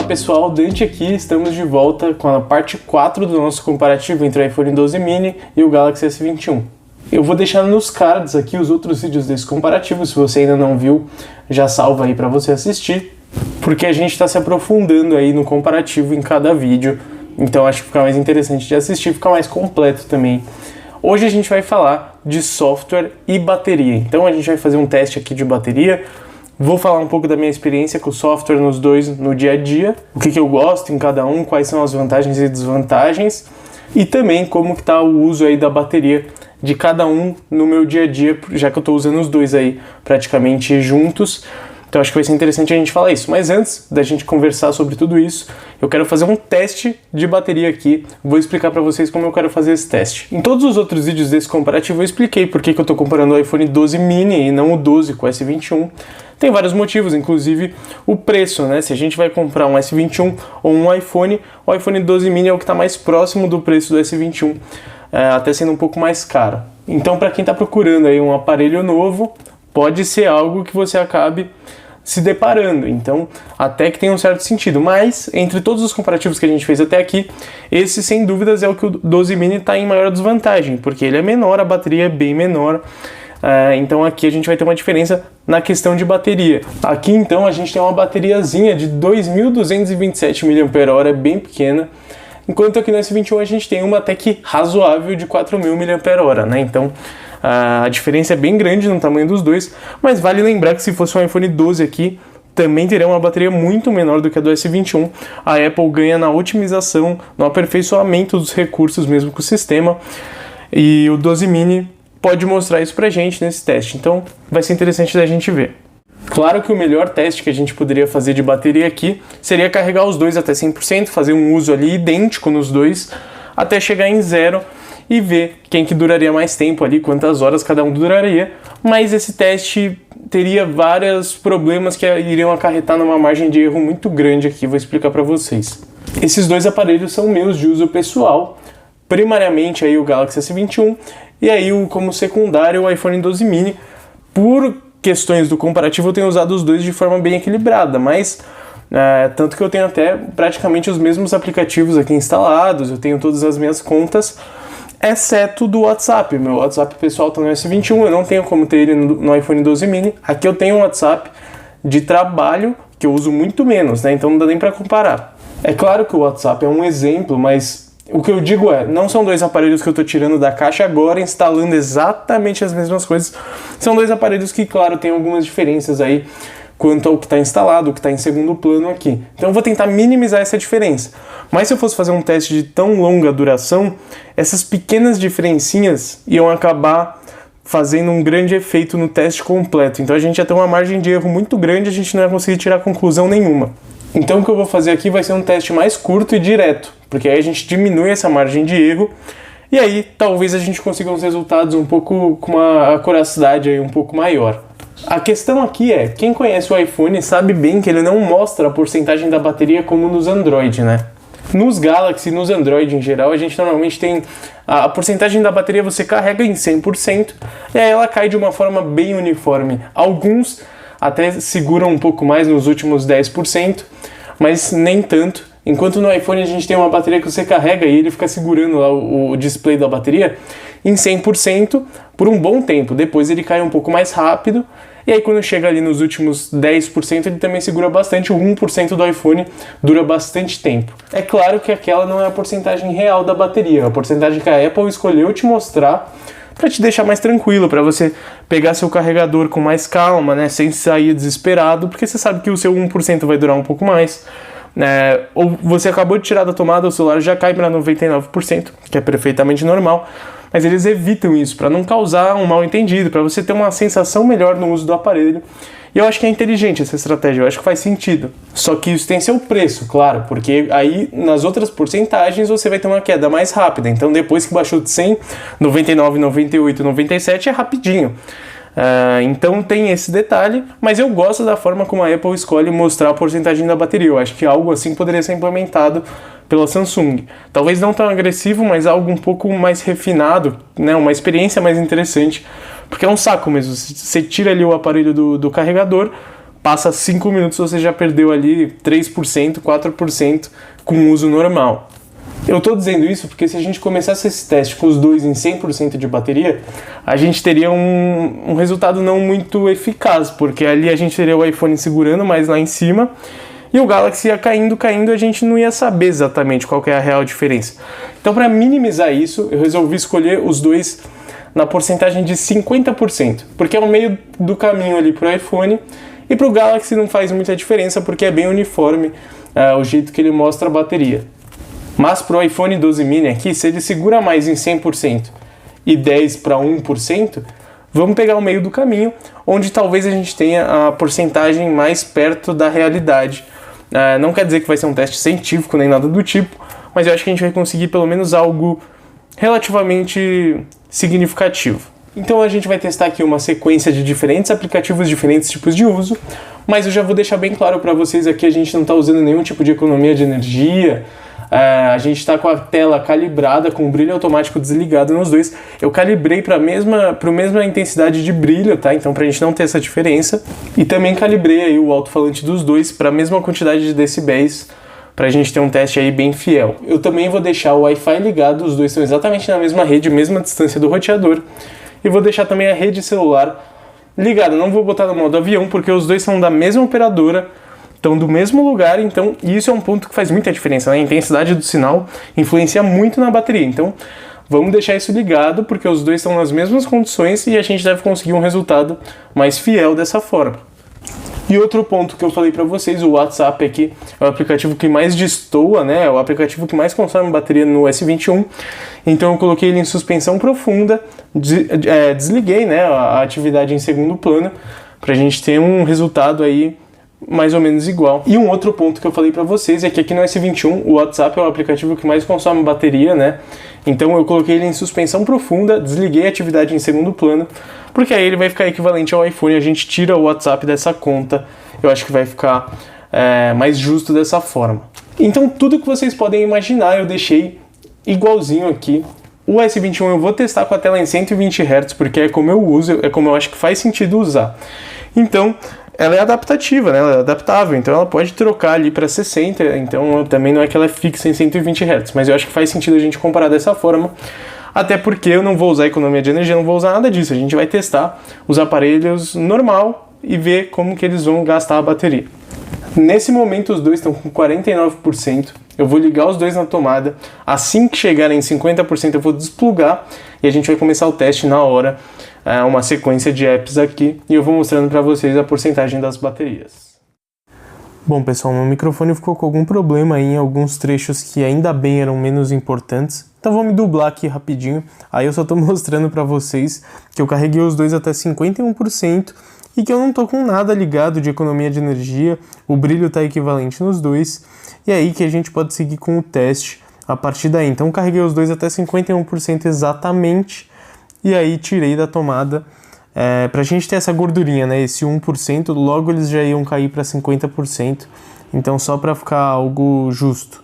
Fala pessoal, Dante aqui, estamos de volta com a parte 4 do nosso comparativo entre o iPhone 12 mini e o Galaxy S21. Eu vou deixar nos cards aqui os outros vídeos desse comparativo, se você ainda não viu, já salva aí para você assistir, porque a gente está se aprofundando aí no comparativo em cada vídeo, então acho que fica mais interessante de assistir, fica mais completo também. Hoje a gente vai falar de software e bateria, então a gente vai fazer um teste aqui de bateria. Vou falar um pouco da minha experiência com o software nos dois no dia a dia, o que eu gosto em cada um, quais são as vantagens e desvantagens, e também como que está o uso aí da bateria de cada um no meu dia a dia, já que eu estou usando os dois aí praticamente juntos. Então acho que vai ser interessante a gente falar isso. Mas antes da gente conversar sobre tudo isso, eu quero fazer um teste de bateria aqui. Vou explicar para vocês como eu quero fazer esse teste. Em todos os outros vídeos desse comparativo eu expliquei por que eu estou comparando o iPhone 12 mini e não o 12 com o S21. Tem vários motivos, inclusive o preço, né? Se a gente vai comprar um S21 ou um iPhone, o iPhone 12 mini é o que está mais próximo do preço do S21, até sendo um pouco mais caro. Então, para quem está procurando aí um aparelho novo, pode ser algo que você acabe se deparando. Então, até que tem um certo sentido. Mas, entre todos os comparativos que a gente fez até aqui, esse, sem dúvidas, é o que o 12 mini está em maior desvantagem, porque ele é menor, a bateria é bem menor. Então aqui a gente vai ter uma diferença na questão de bateria. Aqui então a gente tem uma bateriazinha de 2.227 mAh, é bem pequena, enquanto aqui no S21 a gente tem uma até que razoável de 4.000 mAh, né? Então a diferença é bem grande no tamanho dos dois, mas vale lembrar que se fosse um iPhone 12 aqui, também teria uma bateria muito menor do que a do S21. A Apple ganha na otimização, no aperfeiçoamento dos recursos mesmo com o sistema, e o 12 mini pode mostrar isso pra gente nesse teste, então vai ser interessante da gente ver. Claro que o melhor teste que a gente poderia fazer de bateria aqui seria carregar os dois até 100%, fazer um uso ali idêntico nos dois, até chegar em 0 e ver quem que duraria mais tempo ali, quantas horas cada um duraria, mas esse teste teria vários problemas que iriam acarretar numa margem de erro muito grande aqui, vou explicar pra vocês. Esses dois aparelhos são meus de uso pessoal, primariamente aí o Galaxy S21, e aí, como secundário, o iPhone 12 mini. Por questões do comparativo, eu tenho usado os dois de forma bem equilibrada, mas tanto que eu tenho até praticamente os mesmos aplicativos aqui instalados, eu tenho todas as minhas contas, exceto do WhatsApp. Meu WhatsApp pessoal está no S21, eu não tenho como ter ele no iPhone 12 mini. Aqui eu tenho um WhatsApp de trabalho, que eu uso muito menos, né? Então não dá nem para comparar. É claro que o WhatsApp é um exemplo, mas o que eu digo não são dois aparelhos que eu estou tirando da caixa agora, instalando exatamente as mesmas coisas. São dois aparelhos que, claro, tem algumas diferenças aí quanto ao que está instalado, o que está em segundo plano aqui. Então eu vou tentar minimizar essa diferença. Mas se eu fosse fazer um teste de tão longa duração, essas pequenas diferencinhas iam acabar fazendo um grande efeito no teste completo. Então a gente ia ter uma margem de erro muito grande, a gente não ia conseguir tirar conclusão nenhuma. Então o que eu vou fazer aqui vai ser um teste mais curto e direto, porque aí a gente diminui essa margem de erro e aí talvez a gente consiga uns resultados um pouco com uma acuracidade aí um pouco maior. A questão aqui é, quem conhece o iPhone sabe bem que ele não mostra a porcentagem da bateria como nos Android, né? Nos Galaxy, nos Android em geral, a gente normalmente tem a porcentagem da bateria, você carrega em 100% e aí ela cai de uma forma bem uniforme. Alguns até seguram um pouco mais nos últimos 10%, mas nem tanto. Enquanto no iPhone a gente tem uma bateria que você carrega e ele fica segurando lá o display da bateria em 100% por um bom tempo. Depois ele cai um pouco mais rápido e aí quando chega ali nos últimos 10% ele também segura bastante. O 1% do iPhone dura bastante tempo. É claro que aquela não é a porcentagem real da bateria, é a porcentagem que a Apple escolheu te mostrar para te deixar mais tranquilo, para você pegar seu carregador com mais calma, né, sem sair desesperado, porque você sabe que o seu 1% vai durar um pouco mais. Ou você acabou de tirar da tomada, o celular já cai para 99%, que é perfeitamente normal, mas eles evitam isso para não causar um mal entendido, para você ter uma sensação melhor no uso do aparelho. E eu acho que é inteligente essa estratégia, eu acho que faz sentido. Só que isso tem seu preço, claro, porque aí nas outras porcentagens você vai ter uma queda mais rápida. Então depois que baixou de 100, 99, 98, 97 é rapidinho. Então tem esse detalhe, mas eu gosto da forma como a Apple escolhe mostrar a porcentagem da bateria. Eu acho que algo assim poderia ser implementado pela Samsung. Talvez não tão agressivo, mas algo um pouco mais refinado, né? Uma experiência mais interessante, porque é um saco mesmo. Você tira ali o aparelho do carregador, passa 5 minutos você já perdeu ali 3%, 4% com o uso normal. Eu estou dizendo isso porque se a gente começasse esse teste com os dois em 100% de bateria, a gente teria um resultado não muito eficaz, porque ali a gente teria o iPhone segurando mais lá em cima e o Galaxy ia caindo, a gente não ia saber exatamente qual que é a real diferença. Então, para minimizar isso, eu resolvi escolher os dois na porcentagem de 50%, porque é o meio do caminho ali para o iPhone, e para o Galaxy não faz muita diferença porque é bem uniforme o jeito que ele mostra a bateria. Mas para o iPhone 12 mini aqui, se ele segura mais em 100% e 10 para 1%, vamos pegar o meio do caminho, onde talvez a gente tenha a porcentagem mais perto da realidade. Não quer dizer que vai ser um teste científico nem nada do tipo, mas eu acho que a gente vai conseguir pelo menos algo relativamente significativo. Então a gente vai testar aqui uma sequência de diferentes aplicativos, diferentes tipos de uso, mas eu já vou deixar bem claro para vocês aqui, a gente não está usando nenhum tipo de economia de energia. A gente está com a tela calibrada, com o brilho automático desligado nos dois. Eu calibrei para a mesma intensidade de brilho, tá? Então, para a gente não ter essa diferença. E também calibrei aí o alto-falante dos dois para a mesma quantidade de decibéis, para a gente ter um teste aí bem fiel. Eu também vou deixar o Wi-Fi ligado, os dois estão exatamente na mesma rede, mesma distância do roteador. E vou deixar também a rede celular ligada. Não vou botar no modo avião, porque os dois são da mesma operadora, estão do mesmo lugar, então isso é um ponto que faz muita diferença, né? A intensidade do sinal influencia muito na bateria, então vamos deixar isso ligado, porque os dois estão nas mesmas condições e a gente deve conseguir um resultado mais fiel dessa forma. E outro ponto que eu falei para vocês, o WhatsApp aqui é o aplicativo que mais destoa, né? É o aplicativo que mais consome bateria no S21, então eu coloquei ele em suspensão profunda, desliguei, né, a atividade em segundo plano, para a gente ter um resultado aí mais ou menos igual. E um outro ponto que eu falei para vocês é que aqui no S21 o WhatsApp é o aplicativo que mais consome bateria, né? Então eu coloquei ele em suspensão profunda, desliguei a atividade em segundo plano, porque aí ele vai ficar equivalente ao iPhone, a gente tira o WhatsApp dessa conta, eu acho que vai ficar mais justo dessa forma. Então tudo que vocês podem imaginar eu deixei igualzinho aqui. O S21 eu vou testar com a tela em 120 Hz, porque é como eu uso, é como eu acho que faz sentido usar. Então ela é adaptativa, né? Ela é adaptável, então ela pode trocar ali para 60, então também não é que ela é fixa em 120 Hz, mas eu acho que faz sentido a gente comparar dessa forma, até porque eu não vou usar economia de energia, não vou usar nada disso, a gente vai testar os aparelhos normal e ver como que eles vão gastar a bateria. Nesse momento os dois estão com 49%, eu vou ligar os dois na tomada, assim que chegarem em 50% eu vou desplugar e a gente vai começar o teste na hora, uma sequência de apps aqui, e eu vou mostrando para vocês a porcentagem das baterias. Bom pessoal, meu microfone ficou com algum problema aí em alguns trechos que ainda bem eram menos importantes, então vou me dublar aqui rapidinho, aí eu só estou mostrando para vocês que eu carreguei os dois até 51%, e que eu não tô com nada ligado de economia de energia, o brilho está equivalente nos dois, e aí que a gente pode seguir com o teste a partir daí. Então carreguei os dois até 51% exatamente, e aí tirei da tomada, pra gente ter essa gordurinha, né, esse 1%, logo eles já iam cair para 50%, então só para ficar algo justo.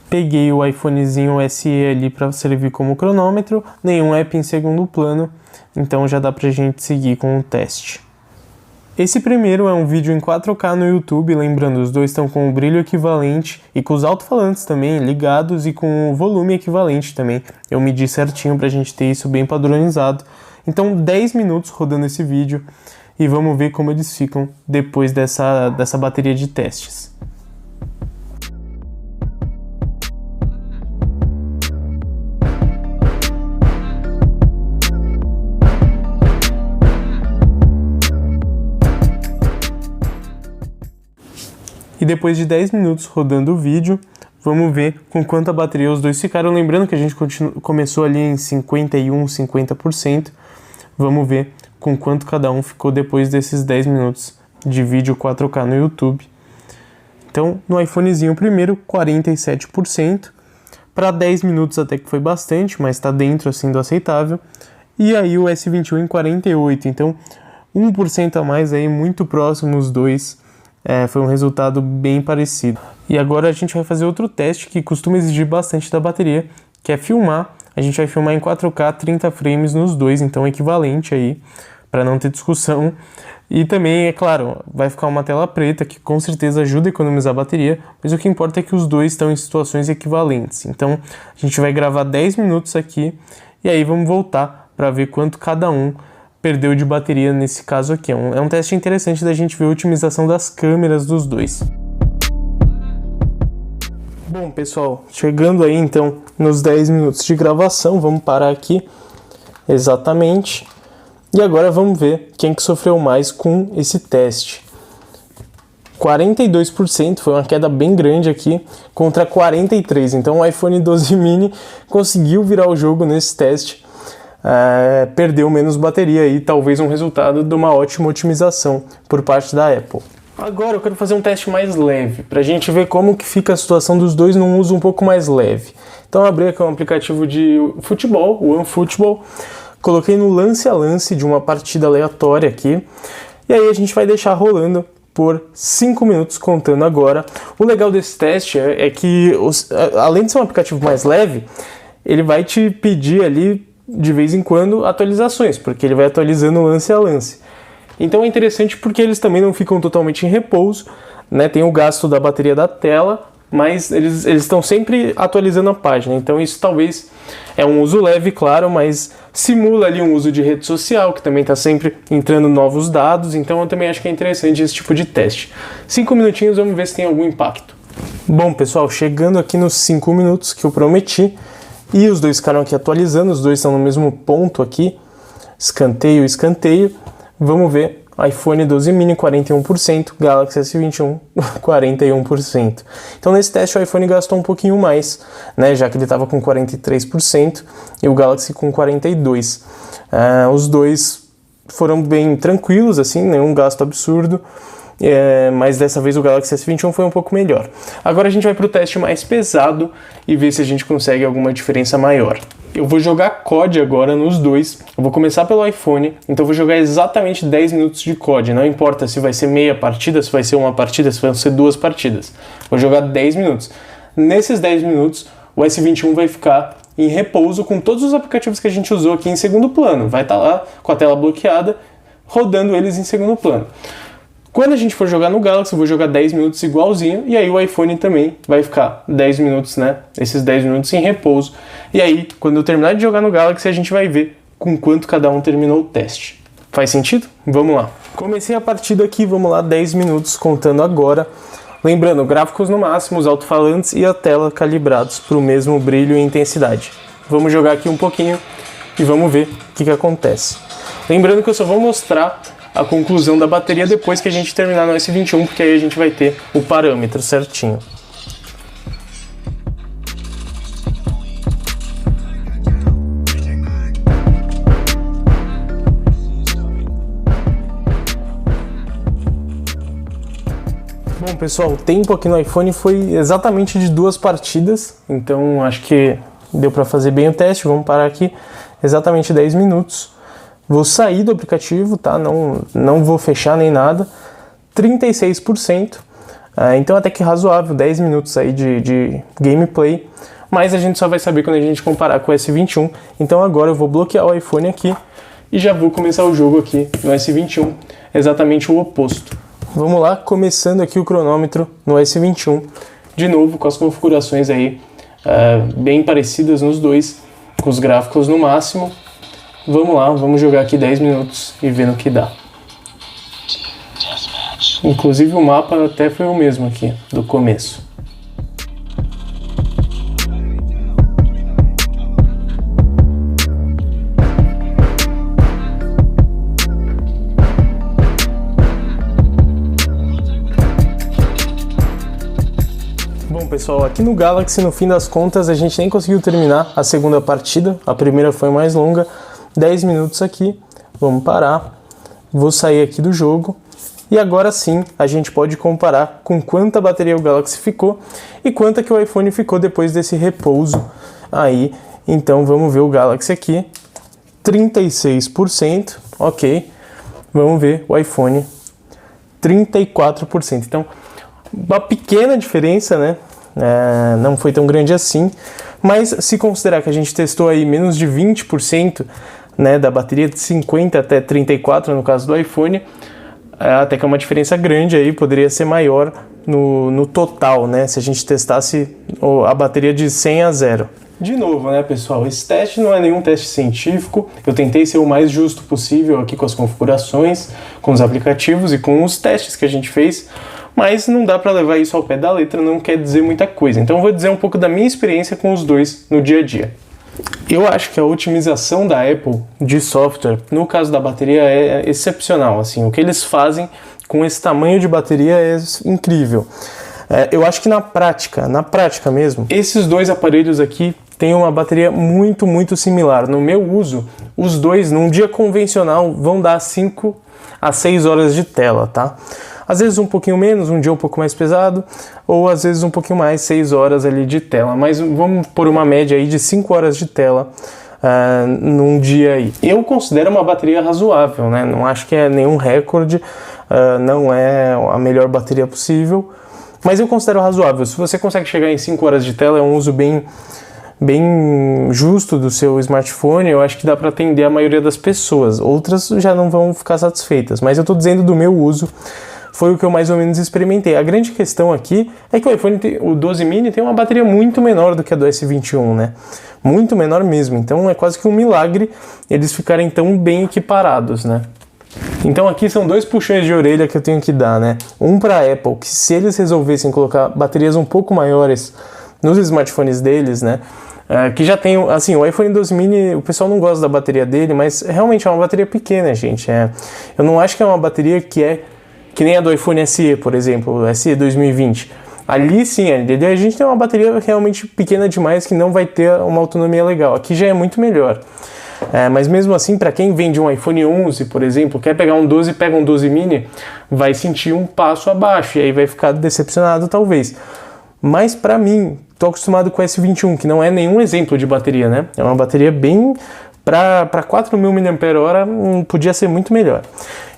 Peguei o iPhonezinho SE ali para servir como cronômetro, nenhum app em segundo plano, então já dá pra gente seguir com o teste. Esse primeiro é um vídeo em 4K no YouTube, lembrando, os dois estão com o brilho equivalente e com os alto-falantes também ligados e com o volume equivalente também. Eu medi certinho pra gente ter isso bem padronizado. Então 10 minutos rodando esse vídeo e vamos ver como eles ficam depois dessa bateria de testes. E depois de 10 minutos rodando o vídeo, vamos ver com quanta bateria os dois ficaram. Lembrando que a gente começou ali em 51%, 50%. Vamos ver com quanto cada um ficou depois desses 10 minutos de vídeo 4K no YouTube. Então, no iPhonezinho primeiro, 47%. Para 10 minutos até que foi bastante, mas está dentro assim do aceitável. E aí o S21 em 48%. Então, 1% a mais aí, muito próximo os dois. Foi um resultado bem parecido. E agora a gente vai fazer outro teste que costuma exigir bastante da bateria, que é filmar. A gente vai filmar em 4K 30 frames nos dois, então equivalente aí, para não ter discussão. E também, é claro, vai ficar uma tela preta que com certeza ajuda a economizar a bateria, mas o que importa é que os dois estão em situações equivalentes. Então a gente vai gravar 10 minutos aqui e aí vamos voltar para ver quanto cada um perdeu de bateria nesse caso aqui. É um teste interessante da gente ver a otimização das câmeras dos dois. Bom, pessoal, chegando aí então nos 10 minutos de gravação, vamos parar aqui exatamente. E agora vamos ver quem que sofreu mais com esse teste. 42% foi uma queda bem grande aqui, contra 43%. Então o iPhone 12 mini conseguiu virar o jogo nesse teste. Perdeu menos bateria e talvez um resultado de uma ótima otimização por parte da Apple. Agora eu quero fazer um teste mais leve, para a gente ver como que fica a situação dos dois num uso um pouco mais leve. Então eu abri aqui um aplicativo de futebol, o OneFootball, coloquei no lance a lance de uma partida aleatória aqui, e aí a gente vai deixar rolando por 5 minutos contando agora. O legal desse teste é que, além de ser um aplicativo mais leve, ele vai te pedir ali de vez em quando atualizações, porque ele vai atualizando lance a lance. Então é interessante porque eles também não ficam totalmente em repouso, né? Tem o gasto da bateria da tela, mas eles estão sempre atualizando a página. Então isso talvez é um uso leve, claro, mas simula ali um uso de rede social, que também está sempre entrando novos dados. Então eu também acho que é interessante esse tipo de teste. 5 minutinhos, vamos ver se tem algum impacto. Bom, pessoal, chegando aqui nos 5 minutos que eu prometi, e os dois ficaram aqui atualizando, os dois estão no mesmo ponto aqui, escanteio, escanteio. Vamos ver, iPhone 12 mini 41%, Galaxy S21 41%. Então nesse teste o iPhone gastou um pouquinho mais, né, já que ele estava com 43% e o Galaxy com 42%. Os dois foram bem tranquilos, assim, nenhum gasto absurdo. Mas dessa vez o Galaxy S21 foi um pouco melhor. Agora a gente vai para o teste mais pesado e ver se a gente consegue alguma diferença maior. Eu vou jogar COD agora nos dois. Eu vou começar pelo iPhone, então eu vou jogar exatamente 10 minutos de COD. Não importa se vai ser meia partida, se vai ser uma partida, se vão ser duas partidas. Vou jogar 10 minutos. Nesses 10 minutos, o S21 vai ficar em repouso com todos os aplicativos que a gente usou aqui em segundo plano. Vai estar lá com a tela bloqueada, rodando eles em segundo plano. Quando a gente for jogar no Galaxy, eu vou jogar 10 minutos igualzinho, e aí o iPhone também vai ficar 10 minutos, né? Esses 10 minutos em repouso. E aí, quando eu terminar de jogar no Galaxy, a gente vai ver com quanto cada um terminou o teste. Faz sentido? Vamos lá. Comecei a partida aqui, vamos lá, 10 minutos contando agora. Lembrando, gráficos no máximo, os alto-falantes e a tela calibrados para o mesmo brilho e intensidade. Vamos jogar aqui um pouquinho e vamos ver o que acontece. Lembrando que eu só vou mostrar a conclusão da bateria depois que a gente terminar no S21, porque aí a gente vai ter o parâmetro certinho. Bom, pessoal, o tempo aqui no iPhone foi exatamente de 2 partidas, então acho que deu para fazer bem o teste. Vamos parar aqui exatamente 10 minutos. Vou sair do aplicativo, tá? Não vou fechar nem nada. 36%. Então até que razoável, 10 minutos aí de gameplay. Mas a gente só vai saber quando a gente comparar com o S21. Então agora eu vou bloquear o iPhone aqui e já vou começar o jogo aqui no S21. Exatamente o oposto. Vamos lá, começando aqui o cronômetro no S21. De novo, com as configurações aí bem parecidas nos dois, com os gráficos no máximo. Vamos lá, vamos jogar aqui 10 minutos e ver no que dá. Inclusive o mapa até foi o mesmo aqui, do começo. Bom, pessoal, aqui no Galaxy, no fim das contas, a gente nem conseguiu terminar a segunda partida. A primeira foi mais longa. 10 minutos aqui, vamos parar, vou sair aqui do jogo e agora sim a gente pode comparar com quanta bateria o Galaxy ficou e quanta que o iPhone ficou depois desse repouso aí. Então vamos ver o Galaxy aqui, 36%, ok, vamos ver o iPhone, 34%, então uma pequena diferença, né? Não foi tão grande assim, mas se considerar que a gente testou aí menos de 20%, né, da bateria, de 50 até 34 no caso do iPhone, até que é uma diferença grande aí, poderia ser maior no total, né? Se a gente testasse a bateria de 100 a 0. De novo, né, pessoal, esse teste não é nenhum teste científico, eu tentei ser o mais justo possível aqui com as configurações, com os aplicativos e com os testes que a gente fez, mas não dá para levar isso ao pé da letra, não quer dizer muita coisa. Então eu vou dizer um pouco da minha experiência com os dois no dia a dia. Eu acho que a otimização da Apple de software, no caso da bateria, é excepcional. Assim, o que eles fazem com esse tamanho de bateria é incrível. Eu acho que na prática mesmo, esses dois aparelhos aqui têm uma bateria muito, muito similar. No meu uso, os dois, num dia convencional, vão dar 5 a 6 horas de tela, tá? Às vezes um pouquinho menos, um dia um pouco mais pesado, ou às vezes um pouquinho mais, 6 horas ali de tela. Mas vamos por uma média aí de 5 horas de tela num dia aí. Eu considero uma bateria razoável, né? Não acho que é nenhum recorde, não é a melhor bateria possível, mas eu considero razoável. Se você consegue chegar em 5 horas de tela, é um uso bem justo do seu smartphone, eu acho que dá para atender a maioria das pessoas. Outras já não vão ficar satisfeitas, mas eu estou dizendo do meu uso, foi o que eu mais ou menos experimentei. A grande questão aqui é que o iPhone, o 12 mini, tem uma bateria muito menor do que a do S21, né? Muito menor mesmo, então é quase que um milagre eles ficarem tão bem equiparados, né? Então aqui são dois puxões de orelha que eu tenho que dar, né? Um para a Apple, que se eles resolvessem colocar baterias um pouco maiores nos smartphones deles, né? Que já tem, assim, o iPhone 12 mini, o pessoal não gosta da bateria dele, mas realmente é uma bateria pequena, gente. Eu não acho que é uma bateria que nem a do iPhone SE, por exemplo, o SE 2020. Ali sim, a gente tem uma bateria realmente pequena demais que não vai ter uma autonomia legal. Aqui já é muito melhor. Mas mesmo assim, para quem vende um iPhone 11, por exemplo, quer pegar um 12 e pega um 12 mini, vai sentir um passo abaixo e aí vai ficar decepcionado talvez. Mas para mim, tô acostumado com o S21, que não é nenhum exemplo de bateria, né? É uma bateria bem... Para 4.000 mAh podia ser muito melhor.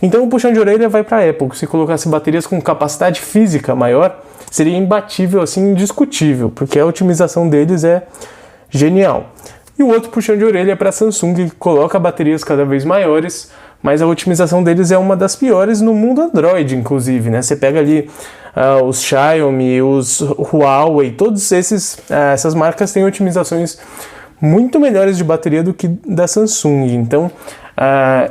Então o puxão de orelha vai para a Apple. Se colocasse baterias com capacidade física maior, seria imbatível, assim, indiscutível, porque a otimização deles é genial. E o outro puxão de orelha é para a Samsung, que coloca baterias cada vez maiores, mas a otimização deles é uma das piores no mundo Android, inclusive, né? Você pega ali os Xiaomi, os Huawei, todos essas marcas têm otimizações muito melhores de bateria do que da Samsung. Então,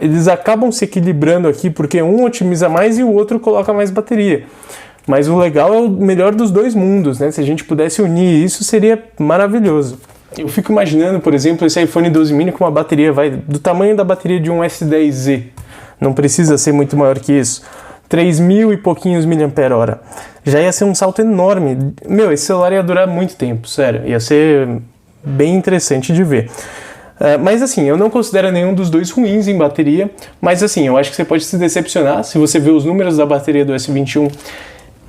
eles acabam se equilibrando aqui, porque um otimiza mais e o outro coloca mais bateria. Mas o legal é o melhor dos dois mundos, né? Se a gente pudesse unir isso, seria maravilhoso. Eu fico imaginando, por exemplo, esse iPhone 12 mini com uma bateria do tamanho da bateria de um S10Z. Não precisa ser muito maior que isso. 3.000 e pouquinhos mAh. Já ia ser um salto enorme. Meu, esse celular ia durar muito tempo, sério. Ia ser bem interessante de ver. Mas assim, eu não considero nenhum dos dois ruins em bateria, mas assim, eu acho que você pode se decepcionar se você ver os números da bateria do S21.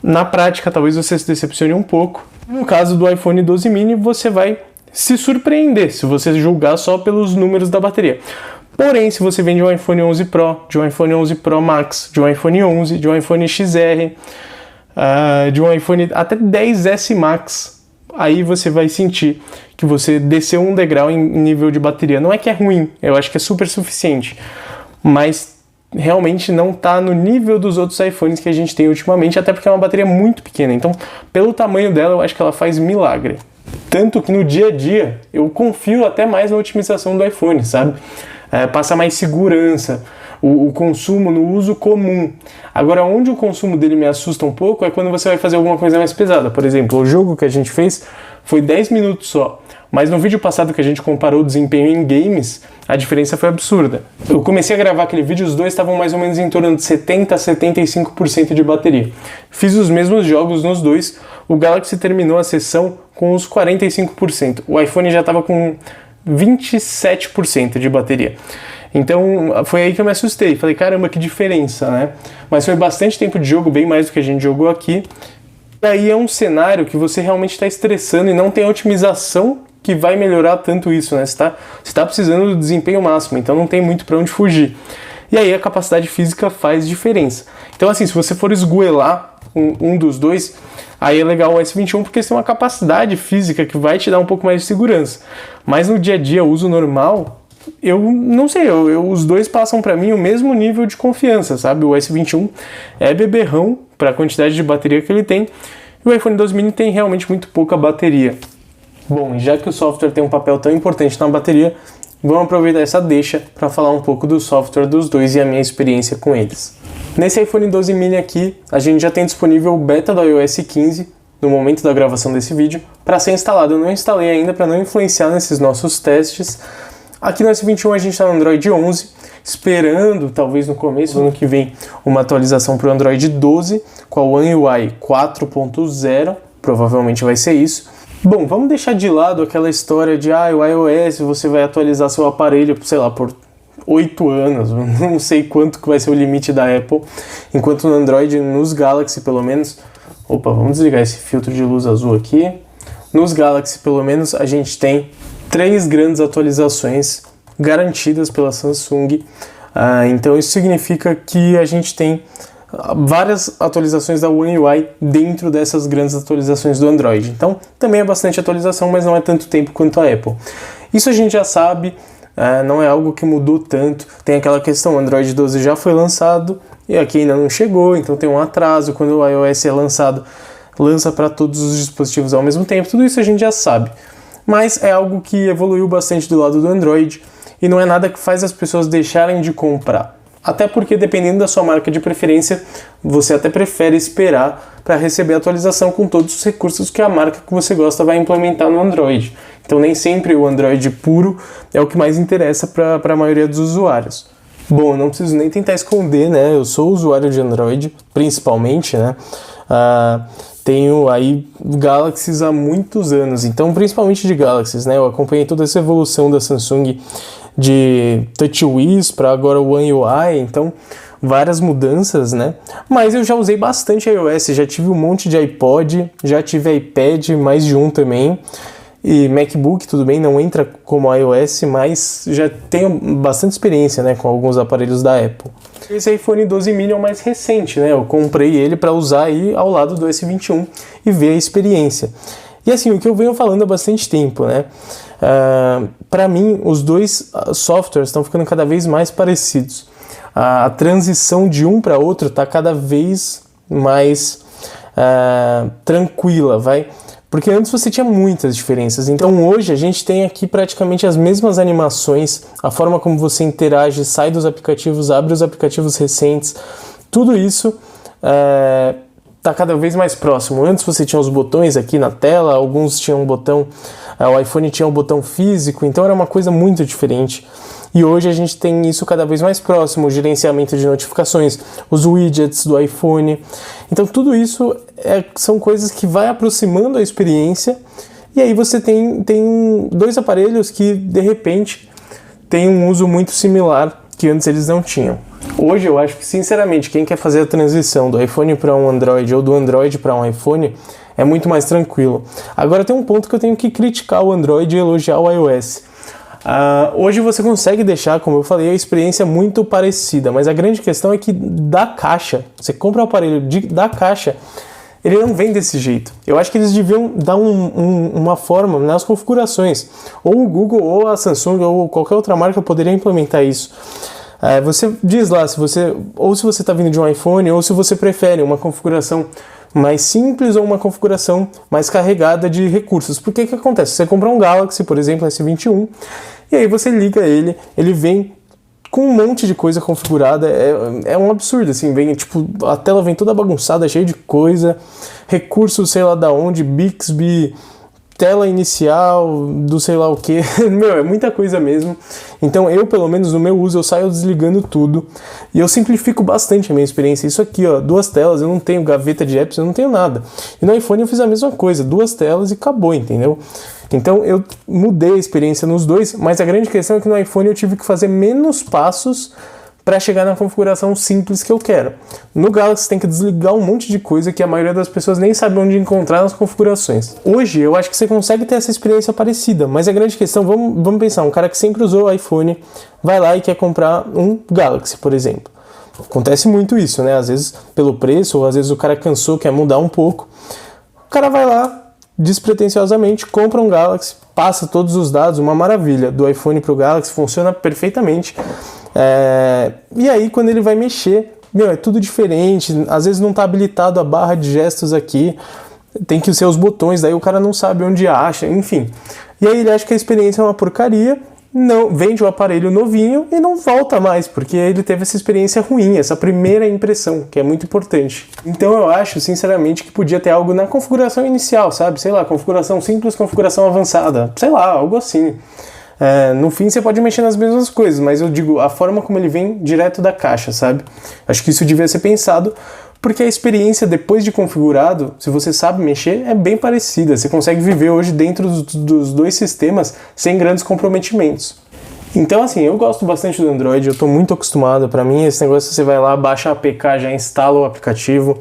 Na prática, talvez você se decepcione um pouco. No caso do iPhone 12 mini, você vai se surpreender se você julgar só pelos números da bateria. Porém, se você vende um iPhone 11 Pro, de um iPhone 11 Pro Max, de um iPhone 11, de um iPhone XR, de um iPhone até 10S Max, aí você vai sentir que você desceu um degrau em nível de bateria. Não é que é ruim, eu acho que é super suficiente, mas realmente não está no nível dos outros iPhones que a gente tem ultimamente, até porque é uma bateria muito pequena. Então, pelo tamanho dela, eu acho que ela faz milagre. Tanto que no dia a dia, eu confio até mais na otimização do iPhone, sabe? Passa mais segurança, o consumo no uso comum. Agora, onde o consumo dele me assusta um pouco é quando você vai fazer alguma coisa mais pesada. Por exemplo, o jogo que a gente fez foi 10 minutos só, mas no vídeo passado que a gente comparou o desempenho em games, a diferença foi absurda. Eu comecei a gravar aquele vídeo, os dois estavam mais ou menos em torno de 70% a 75% de bateria. Fiz os mesmos jogos nos dois, o Galaxy terminou a sessão com uns 45%, o iPhone já estava com 27% de bateria. Então foi aí que eu me assustei, falei, caramba, que diferença, né? Mas foi bastante tempo de jogo, bem mais do que a gente jogou aqui. E aí é um cenário que você realmente está estressando e não tem a otimização que vai melhorar tanto isso, né? Você tá precisando do desempenho máximo, então não tem muito para onde fugir. E aí a capacidade física faz diferença. Então assim, se você for esgoelar um dos dois, aí é legal o S21 porque tem uma capacidade física que vai te dar um pouco mais de segurança. Mas no dia a dia, uso normal, eu não sei, os dois passam para mim o mesmo nível de confiança, sabe? O S21 é beberrão para a quantidade de bateria que ele tem, e o iPhone 12 mini tem realmente muito pouca bateria. Bom, já que o software tem um papel tão importante na bateria, vamos aproveitar essa deixa para falar um pouco do software dos dois e a minha experiência com eles. Nesse iPhone 12 mini aqui, a gente já tem disponível o beta do iOS 15, no momento da gravação desse vídeo, para ser instalado. Eu não instalei ainda para não influenciar nesses nossos testes. Aqui no S21 a gente está no Android 11, esperando, talvez no começo do ano que vem, uma atualização para o Android 12, com a One UI 4.0, provavelmente vai ser isso. Bom, vamos deixar de lado aquela história de o iOS, você vai atualizar seu aparelho, sei lá, por 8 anos, não sei quanto que vai ser o limite da Apple, enquanto no Android, nos Galaxy pelo menos, vamos desligar esse filtro de luz azul aqui, nos Galaxy pelo menos a gente tem 3 grandes atualizações garantidas pela Samsung, então isso significa que a gente tem várias atualizações da One UI dentro dessas grandes atualizações do Android. Então, também é bastante atualização, mas não é tanto tempo quanto a Apple. Isso a gente já sabe, não é algo que mudou tanto. Tem aquela questão, o Android 12 já foi lançado e aqui ainda não chegou, então tem um atraso. Quando o iOS é lançado, lança para todos os dispositivos ao mesmo tempo. Tudo isso a gente já sabe. Mas é algo que evoluiu bastante do lado do Android e não é nada que faz as pessoas deixarem de comprar. Até porque, dependendo da sua marca de preferência, você até prefere esperar para receber a atualização com todos os recursos que a marca que você gosta vai implementar no Android. Então, nem sempre o Android puro é o que mais interessa para a maioria dos usuários. Bom, eu não preciso nem tentar esconder, né? Eu sou usuário de Android, principalmente, né? Tenho aí Galaxies há muitos anos, então principalmente de Galaxies, né? Eu acompanhei toda essa evolução da Samsung de TouchWiz para agora o One UI, então várias mudanças, né? Mas eu já usei bastante iOS, já tive um monte de iPod, já tive iPad, mais de um também, e MacBook, tudo bem, não entra como iOS, mas já tenho bastante experiência, né, com alguns aparelhos da Apple. Esse iPhone 12 mini é o mais recente, né? Eu comprei ele para usar aí ao lado do S21 e ver a experiência. E assim, o que eu venho falando há bastante tempo, né? Para mim, os dois softwares estão ficando cada vez mais parecidos. A transição de um para outro está cada vez mais tranquila, vai? Porque antes você tinha muitas diferenças. Então hoje a gente tem aqui praticamente as mesmas animações, a forma como você interage, sai dos aplicativos, abre os aplicativos recentes, tudo isso está cada vez mais próximo. Antes você tinha os botões aqui na tela, alguns tinham um botão, o iPhone tinha um botão físico, então era uma coisa muito diferente. E hoje a gente tem isso cada vez mais próximo, o gerenciamento de notificações, os widgets do iPhone. Então tudo isso são coisas que vai aproximando a experiência, e aí você tem dois aparelhos que de repente têm um uso muito similar que antes eles não tinham. Hoje eu acho que, sinceramente, quem quer fazer a transição do iPhone para um Android ou do Android para um iPhone é muito mais tranquilo. Agora tem um ponto que eu tenho que criticar o Android e elogiar o iOS. Hoje você consegue deixar, como eu falei, a experiência muito parecida, mas a grande questão é que da caixa, você compra o aparelho da caixa, ele não vem desse jeito. Eu acho que eles deviam dar uma forma nas configurações. Ou o Google, ou a Samsung, ou qualquer outra marca poderia implementar isso. Você diz lá se você está vindo de um iPhone, ou se você prefere uma configuração mais simples ou uma configuração mais carregada de recursos. Porque que acontece? Você compra um Galaxy, por exemplo, S21, e aí você liga ele vem com um monte de coisa configurada, é um absurdo, assim, a tela vem toda bagunçada, cheia de coisa, recursos sei lá da onde, Bixby, tela inicial, do sei lá o que, é muita coisa mesmo. Então eu, pelo menos no meu uso, eu saio desligando tudo e eu simplifico bastante a minha experiência. Isso aqui, ó, 2 telas, eu não tenho gaveta de apps, eu não tenho nada. E no iPhone eu fiz a mesma coisa, 2 telas e acabou, entendeu? Então eu mudei a experiência nos dois, mas a grande questão é que no iPhone eu tive que fazer menos passos para chegar na configuração simples que eu quero. No Galaxy tem que desligar um monte de coisa que a maioria das pessoas nem sabe onde encontrar nas configurações. Hoje eu acho que você consegue ter essa experiência parecida, mas a grande questão, vamos pensar, um cara que sempre usou o iPhone vai lá e quer comprar um Galaxy, por exemplo. Acontece muito isso, né? Às vezes pelo preço, ou às vezes o cara cansou, quer mudar um pouco. O cara vai lá, despretensiosamente, compra um Galaxy, passa todos os dados, uma maravilha, do iPhone para o Galaxy, funciona perfeitamente. E aí, quando ele vai mexer, é tudo diferente, às vezes não está habilitado a barra de gestos aqui, tem que ser os botões, daí o cara não sabe onde acha, enfim. E aí ele acha que a experiência é uma porcaria, não vende o aparelho novinho e não volta mais, porque ele teve essa experiência ruim, essa primeira impressão, que é muito importante. Então eu acho, sinceramente, que podia ter algo na configuração inicial, sabe? Sei lá, configuração simples, configuração avançada, sei lá, algo assim. No fim você pode mexer nas mesmas coisas, mas eu digo, a forma como ele vem direto da caixa, sabe? Acho que isso devia ser pensado, porque a experiência depois de configurado, se você sabe mexer, é bem parecida. Você consegue viver hoje dentro dos dois sistemas sem grandes comprometimentos. Então assim, eu gosto bastante do Android, eu estou muito acostumado. Para mim esse negócio, você vai lá, baixa a APK, já instala o aplicativo,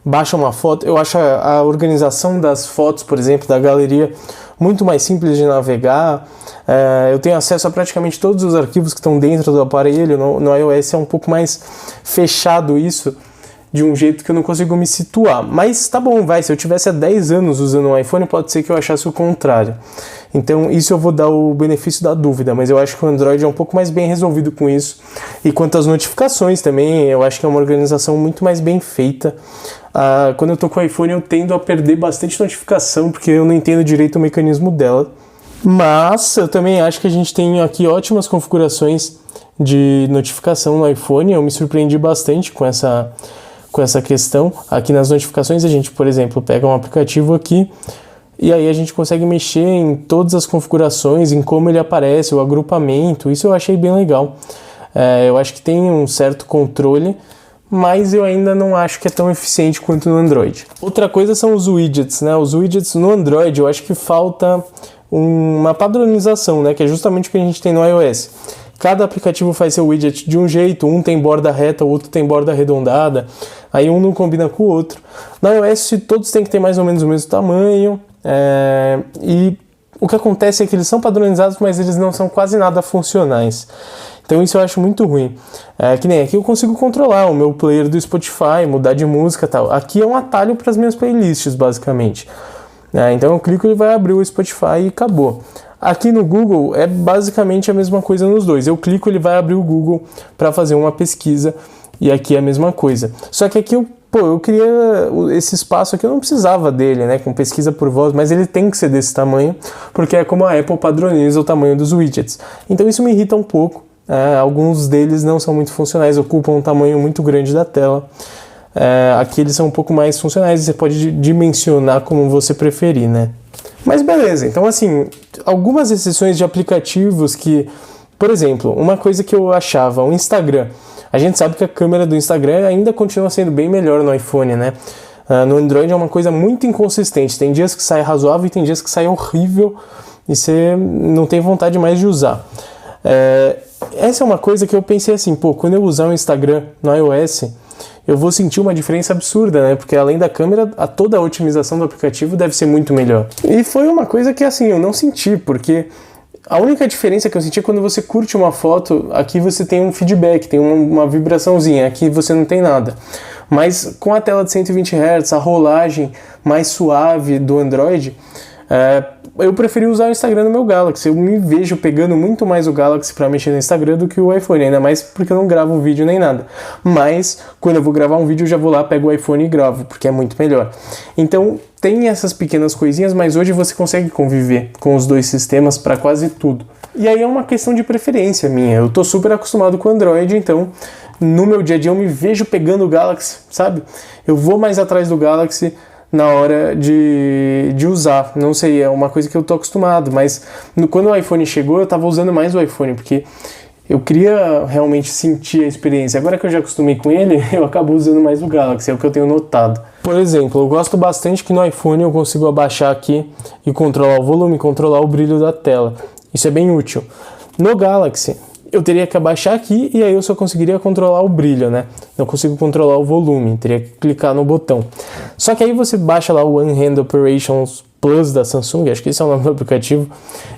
baixa uma foto. Eu acho a organização das fotos, por exemplo, da galeria, muito mais simples de navegar. Eu tenho acesso a praticamente todos os arquivos que estão dentro do aparelho. No iOS é um pouco mais fechado isso, de um jeito que eu não consigo me situar. Mas tá bom, se eu tivesse há 10 anos usando um iPhone, pode ser que eu achasse o contrário. Então isso eu vou dar o benefício da dúvida, mas eu acho que o Android é um pouco mais bem resolvido com isso. E quanto às notificações também, eu acho que é uma organização muito mais bem feita. Quando eu tô com o iPhone, eu tendo a perder bastante notificação, porque eu não entendo direito o mecanismo dela. Mas eu também acho que a gente tem aqui ótimas configurações de notificação no iPhone. Eu me surpreendi bastante com essa questão. Aqui nas notificações a gente, por exemplo, pega um aplicativo aqui e aí a gente consegue mexer em todas as configurações, em como ele aparece, o agrupamento. Isso eu achei bem legal. Eu acho que tem um certo controle, mas eu ainda não acho que é tão eficiente quanto no Android. Outra coisa são os widgets, né? Os widgets no Android eu acho que falta uma padronização, né? Que é justamente o que a gente tem no iOS. Cada aplicativo faz seu widget de um jeito, um tem borda reta, o outro tem borda arredondada, aí um não combina com o outro. No iOS todos têm que ter mais ou menos o mesmo tamanho, e o que acontece é que eles são padronizados, mas eles não são quase nada funcionais. Então isso eu acho muito ruim. Que nem aqui eu consigo controlar o meu player do Spotify, mudar de música e tal. Aqui é um atalho para as minhas playlists, basicamente. Então eu clico e ele vai abrir o Spotify e acabou. Aqui no Google é basicamente a mesma coisa nos dois. Eu clico, ele vai abrir o Google para fazer uma pesquisa, e aqui é a mesma coisa. Só que aqui eu queria esse espaço aqui, eu não precisava dele, né, com pesquisa por voz, mas ele tem que ser desse tamanho, porque é como a Apple padroniza o tamanho dos widgets. Então isso me irrita um pouco. Alguns deles não são muito funcionais, ocupam um tamanho muito grande da tela. Aqui eles são um pouco mais funcionais e você pode dimensionar como você preferir, né? Mas beleza, então assim, algumas exceções de aplicativos que, por exemplo, uma coisa que eu achava, o Instagram. A gente sabe que a câmera do Instagram ainda continua sendo bem melhor no iPhone, né? No Android é uma coisa muito inconsistente, tem dias que sai razoável e tem dias que sai horrível e você não tem vontade mais de usar. Essa é uma coisa que eu pensei assim, quando eu usar o Instagram no iOS, eu vou sentir uma diferença absurda, né? Porque além da câmera, toda a otimização do aplicativo deve ser muito melhor. E foi uma coisa que, assim, eu não senti, porque a única diferença que eu senti é quando você curte uma foto, aqui você tem um feedback, tem uma vibraçãozinha, aqui você não tem nada. Mas com a tela de 120 Hz, a rolagem mais suave do Android, eu preferi usar o Instagram no meu Galaxy. Eu me vejo pegando muito mais o Galaxy para mexer no Instagram do que o iPhone, ainda mais porque eu não gravo vídeo nem nada. Mas quando eu vou gravar um vídeo, eu já vou lá, pego o iPhone e gravo, porque é muito melhor. Então tem essas pequenas coisinhas, mas hoje você consegue conviver com os dois sistemas para quase tudo. E aí é uma questão de preferência minha. Eu tô super acostumado com o Android, então no meu dia a dia eu me vejo pegando o Galaxy, sabe? Eu vou mais atrás do Galaxy na hora de usar. Não sei, é uma coisa que eu tô acostumado, mas quando o iPhone chegou, eu tava usando mais o iPhone, porque eu queria realmente sentir a experiência. Agora que eu já acostumei com ele, eu acabo usando mais o Galaxy, é o que eu tenho notado. Por exemplo, eu gosto bastante que no iPhone eu consigo abaixar aqui e controlar o volume, controlar o brilho da tela. Isso é bem útil. No Galaxy, eu teria que abaixar aqui e aí eu só conseguiria controlar o brilho, né? Não consigo controlar o volume, teria que clicar no botão. Só que aí você baixa lá o One Hand Operations Plus da Samsung, acho que esse é o nome do aplicativo,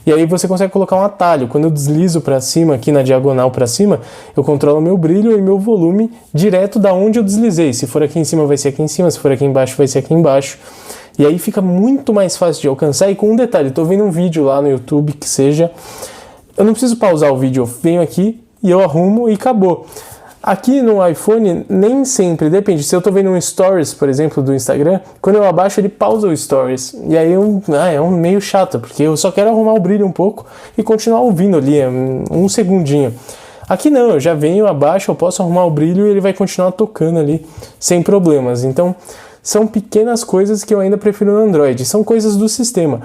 e aí você consegue colocar um atalho. Quando eu deslizo para cima, aqui na diagonal para cima, eu controlo meu brilho e meu volume direto da onde eu deslizei. Se for aqui em cima, vai ser aqui em cima, se for aqui embaixo, vai ser aqui embaixo. E aí fica muito mais fácil de alcançar. E com um detalhe, estou vendo um vídeo lá no YouTube que seja... Eu não preciso pausar o vídeo, eu venho aqui e eu arrumo e acabou. Aqui no iPhone, nem sempre, depende. Se eu tô vendo um Stories, por exemplo, do Instagram, quando eu abaixo ele pausa o Stories. E aí é um meio chato, porque eu só quero arrumar o brilho um pouco e continuar ouvindo ali, um segundinho. Aqui não, eu já venho abaixo, eu posso arrumar o brilho e ele vai continuar tocando ali sem problemas. Então, são pequenas coisas que eu ainda prefiro no Android, são coisas do sistema.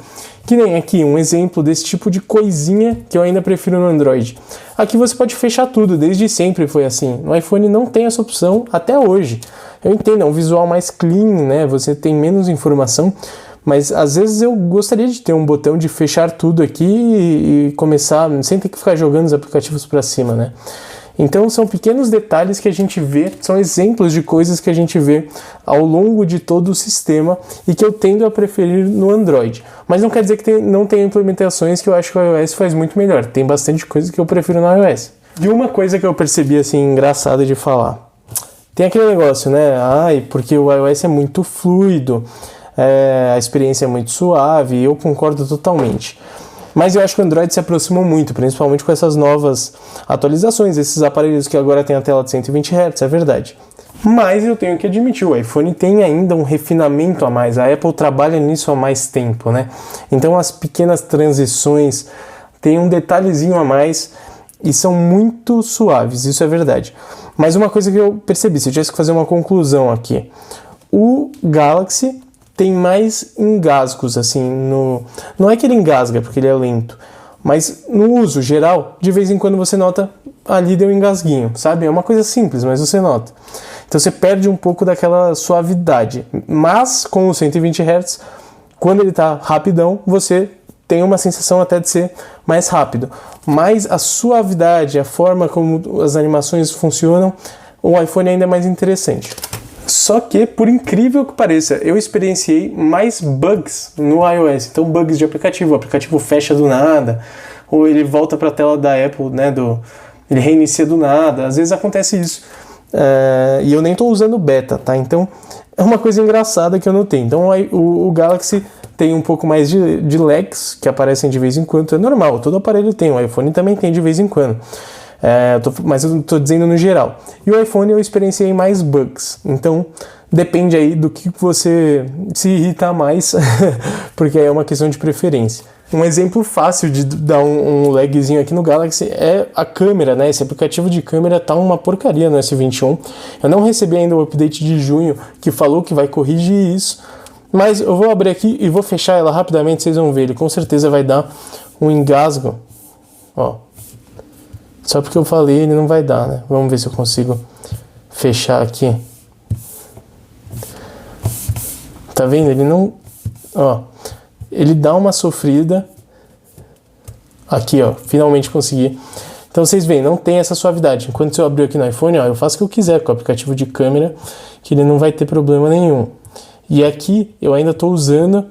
Que nem aqui, um exemplo desse tipo de coisinha que eu ainda prefiro no Android. Aqui você pode fechar tudo, desde sempre foi assim. No iPhone não tem essa opção até hoje. Eu entendo, é um visual mais clean, né? Você tem menos informação, mas às vezes eu gostaria de ter um botão de fechar tudo aqui e começar, sem ter que ficar jogando os aplicativos para cima, né? Então são pequenos detalhes que a gente vê, são exemplos de coisas que a gente vê ao longo de todo o sistema e que eu tendo a preferir no Android. Mas não quer dizer que não tem implementações que eu acho que o iOS faz muito melhor. Tem bastante coisa que eu prefiro no iOS. E uma coisa que eu percebi assim, engraçada de falar. Tem aquele negócio, né? Porque o iOS é muito fluido, a experiência é muito suave, e eu concordo totalmente. Mas eu acho que o Android se aproximou muito, principalmente com essas novas atualizações, esses aparelhos que agora tem a tela de 120 Hz, é verdade. Mas eu tenho que admitir, o iPhone tem ainda um refinamento a mais, a Apple trabalha nisso há mais tempo, né? Então as pequenas transições têm um detalhezinho a mais e são muito suaves, isso é verdade. Mas uma coisa que eu percebi, se eu tivesse que fazer uma conclusão aqui, o Galaxy tem mais engasgos, assim, não é que ele engasga porque ele é lento, mas no uso geral, de vez em quando você nota, ali deu um engasguinho, sabe? É uma coisa simples, mas você nota. Então você perde um pouco daquela suavidade, mas com o 120 Hz, quando ele tá rapidão, você tem uma sensação até de ser mais rápido. Mas a suavidade, a forma como as animações funcionam, o iPhone ainda é mais interessante. Só que, por incrível que pareça, eu experienciei mais bugs no iOS. Então, bugs de aplicativo. O aplicativo fecha do nada, ou ele volta para a tela da Apple, né? Ele reinicia do nada. Às vezes acontece isso. E eu nem estou usando beta, tá? Então, é uma coisa engraçada que eu notei. Então, o Galaxy tem um pouco mais de lags, que aparecem de vez em quando. É normal, todo aparelho tem. O iPhone também tem de vez em quando. Mas eu estou dizendo no geral. E o iPhone eu experienciei mais bugs. Então, depende aí do que você se irrita mais, porque aí é uma questão de preferência. Um exemplo fácil de dar um lagzinho aqui no Galaxy é a câmera, né? Esse aplicativo de câmera tá uma porcaria no S21. Eu não recebi ainda o update de junho que falou que vai corrigir isso, mas eu vou abrir aqui e vou fechar ela rapidamente, vocês vão ver. Ele com certeza vai dar um engasgo. Ó. Só porque eu falei, ele não vai dar, né? Vamos ver se eu consigo fechar aqui. Tá vendo? Ele não... Ó, ele dá uma sofrida. Aqui, ó, finalmente consegui. Então vocês veem, não tem essa suavidade. Enquanto se eu abrir aqui no iPhone, ó, eu faço o que eu quiser com o aplicativo de câmera, que ele não vai ter problema nenhum. E aqui eu ainda estou usando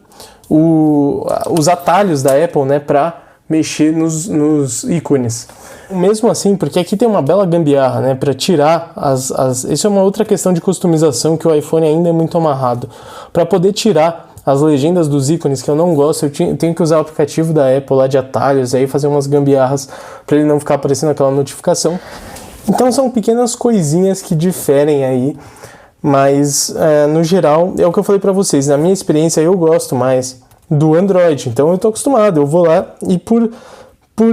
os atalhos da Apple, né, para mexer nos ícones. Mesmo assim, porque aqui tem uma bela gambiarra, né, para tirar isso é uma outra questão de customização que o iPhone ainda é muito amarrado. Para poder tirar as legendas dos ícones que eu não gosto, eu tenho que usar o aplicativo da Apple lá de atalhos, aí fazer umas gambiarras para ele não ficar aparecendo aquela notificação. Então são pequenas coisinhas que diferem aí, mas no geral é o que eu falei para vocês. Na minha experiência eu gosto mais do Android, então eu tô acostumado, eu vou lá e por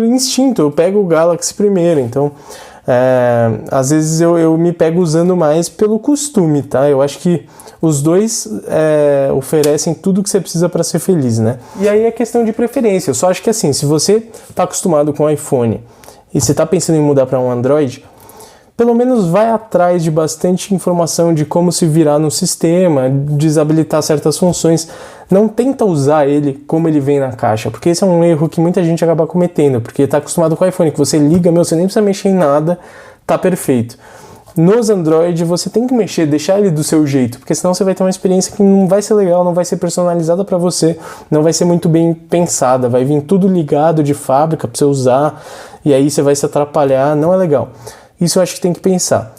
instinto eu pego o Galaxy primeiro, então às vezes eu me pego usando mais pelo costume, tá? Eu acho que os dois oferecem tudo que você precisa para ser feliz, né? E aí é questão de preferência. Eu só acho que assim, se você tá acostumado com o iPhone e você tá pensando em mudar para um Android, pelo menos vai atrás de bastante informação de como se virar no sistema, desabilitar certas funções. Não tenta usar ele como ele vem na caixa, porque esse é um erro que muita gente acaba cometendo, porque está acostumado com o iPhone, que você liga, você nem precisa mexer em nada, tá perfeito. Nos Android você tem que mexer, deixar ele do seu jeito, porque senão você vai ter uma experiência que não vai ser legal, não vai ser personalizada para você, não vai ser muito bem pensada, vai vir tudo ligado de fábrica para você usar, e aí você vai se atrapalhar, não é legal. Isso eu acho que tem que pensar.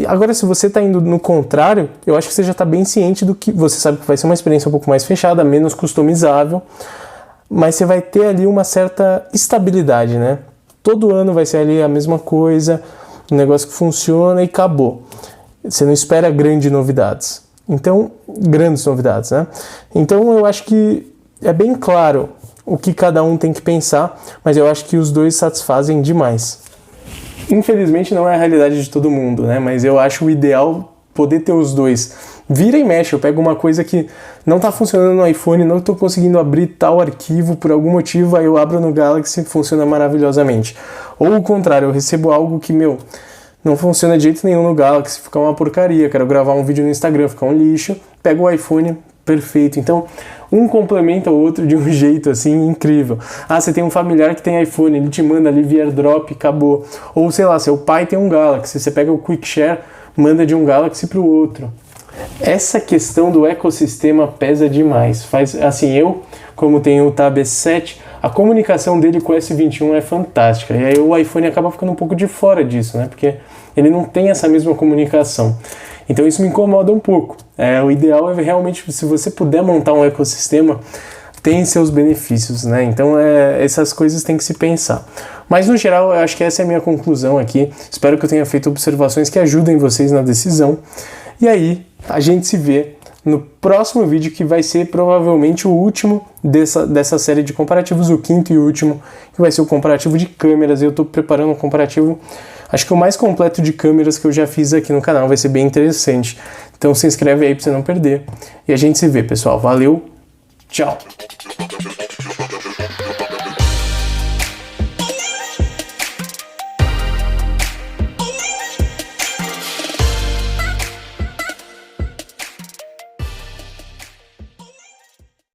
Agora, se você está indo no contrário, eu acho que você já está bem ciente do que você sabe que vai ser uma experiência um pouco mais fechada, menos customizável, mas você vai ter ali uma certa estabilidade, né? Todo ano vai ser ali a mesma coisa, um negócio que funciona e acabou. Você não espera grandes novidades, né? Então eu acho que é bem claro o que cada um tem que pensar, mas eu acho que os dois satisfazem demais. Infelizmente não é a realidade de todo mundo, né? Mas eu acho o ideal poder ter os dois. Vira e mexe, eu pego uma coisa que não está funcionando no iPhone, não estou conseguindo abrir tal arquivo por algum motivo, aí eu abro no Galaxy e funciona maravilhosamente. Ou o contrário, eu recebo algo que, não funciona de jeito nenhum no Galaxy, fica uma porcaria, quero gravar um vídeo no Instagram, fica um lixo, pego o iPhone, perfeito. Então, um complementa o outro de um jeito assim incrível. Você tem um familiar que tem iPhone, ele te manda ali via AirDrop, acabou. Ou sei lá, seu pai tem um Galaxy, você pega o Quick Share, manda de um Galaxy para o outro. Essa questão do ecossistema pesa demais. Eu, como tenho o Tab S7, a comunicação dele com o S21 é fantástica. E aí o iPhone acaba ficando um pouco de fora disso, né? Porque ele não tem essa mesma comunicação. Então isso me incomoda um pouco. O ideal é realmente, se você puder montar um ecossistema, tem seus benefícios, né? Então essas coisas tem que se pensar. Mas no geral, eu acho que essa é a minha conclusão aqui. Espero que eu tenha feito observações que ajudem vocês na decisão. E aí, a gente se vê no próximo vídeo, que vai ser provavelmente o último dessa série de comparativos, o quinto e último, que vai ser o comparativo de câmeras. Eu estou preparando um comparativo, acho que o mais completo de câmeras que eu já fiz aqui no canal, vai ser bem interessante. Então se inscreve aí para você não perder. E a gente se vê, pessoal. Valeu, tchau!